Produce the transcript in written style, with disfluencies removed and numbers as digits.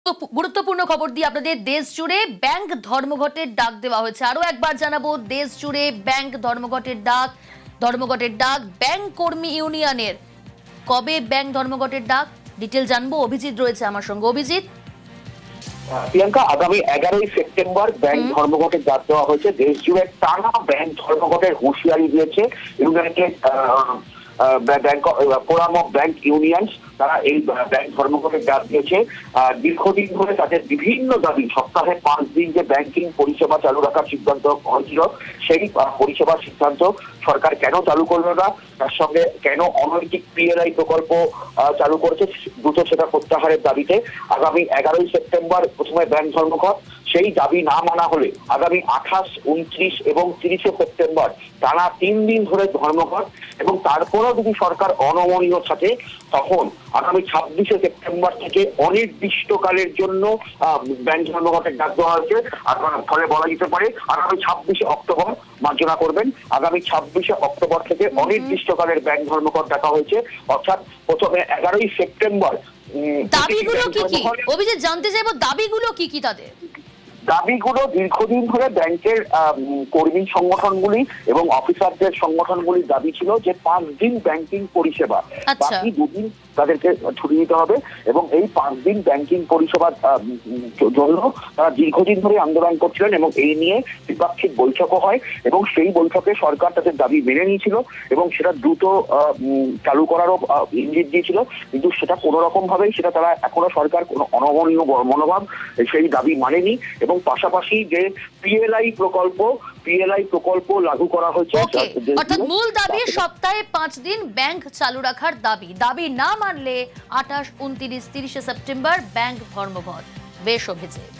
তো গুরুত্বপূর্ণ খবর দিয়ে আপনাদের দেশ জুড়ে ব্যাংক ধর্মঘটের ডাক দেওয়া হয়েছে। আরো একবার জানাবো, দেশ জুড়ে ব্যাংক ধর্মঘটের ডাক ব্যাংক কর্মী ইউনিয়নের। কবে ব্যাংক ধর্মঘটের ডাক, ডিটেল জানবো। অভিজিৎ রয়েছে আমার সঙ্গে। অভিজিৎ, প্রিয়াঙ্কা, আগামী 11ই সেপ্টেম্বর ব্যাংক ধর্মঘটের ডাক দেওয়া হয়েছে। দেশ জুড়ে টানা ব্যাংক ধর্মঘটের হুঁশিয়ারি দিয়েছে United forum of bank unions. তারা এই ব্যাংক ধর্মঘটের ডাক দিয়েছে। দীর্ঘদিন ধরে তাদের বিভিন্ন দাবি, সপ্তাহে 5 দিন যে ব্যাংকিং পরিষেবা চালু রাখার সিদ্ধান্ত হয়েছিল, সেই পরিষেবার সিদ্ধান্ত সরকার কেন চালু করলো না, তার সঙ্গে কেন অনৈতিক পিএলআই প্রকল্প চালু করেছে, দ্রুত সেটা প্রত্যাহারের দাবিতে আগামী 11ই সেপ্টেম্বর প্রথমে ব্যাংক ধর্মঘট। সেই দাবি না মানা হলে আগামী 28, 29 এবং 30শে সেপ্টেম্বর টানা 3 দিন ধরে ধর্মঘট, এবং তারপরেও যদি সরকার অনমনীয় থাকে তখন আগামী 26শে সেপ্টেম্বর থেকে অনির্দিষ্টকালের জন্য ব্যাংক ধর্মঘটের ডাক দেওয়া হয়েছে। ফলে বলা যেতে পারে আগামী 26শে অক্টোবর, মার্জনা করবেন, আগামী 26শে অক্টোবর থেকে অনির্দিষ্টকালের ব্যাংক ধর্মঘট ডাকা হয়েছে। অর্থাৎ প্রথমে 11ই সেপ্টেম্বর। দাবিগুলো কি কি অভিজিৎ, জানতে চাইবো দাবিগুলো কি কি তাদের? দাবিগুলো দীর্ঘদিন ধরে ব্যাংকের কর্মী সংগঠনগুলি এবং অফিসারদের সংগঠনগুলির দাবি ছিল যে 5 দিন ব্যাংকিং পরিষেবা, বাকি 2 দিন তাদেরকে ছুটি দিতে হবে, এবং এই 5 দিন ব্যাংকিং পরিষেবার জন্য তারা দীর্ঘদিন ধরে আন্দোলন করছিলেন, এবং এই নিয়ে দ্বিপাক্ষিক বৈঠকও হয়, এবং সেই বৈঠকে সরকার তাদের দাবি মেনে নিয়েছিল এবং সেটা দ্রুত চালু করারও ইঙ্গিত দিয়েছিল। কিন্তু সেটা কোনো রকম ভাবেই সেটা তারা এখনো সরকার কোনো অনমনীয় মনোভাব সেই দাবি মানেনি, এবং পাশাপাশি যে পিএলআই প্রকল্প লাগু করা হয়েছে, অর্থাৎ মূল দাবি সপ্তাহে 5 দিন ব্যাংক চালু রাখার দাবি না মানলে 28, 29, 30শে সেপ্টেম্বর ব্যাংক ধর্মঘট। বেশ অভিজিৎ।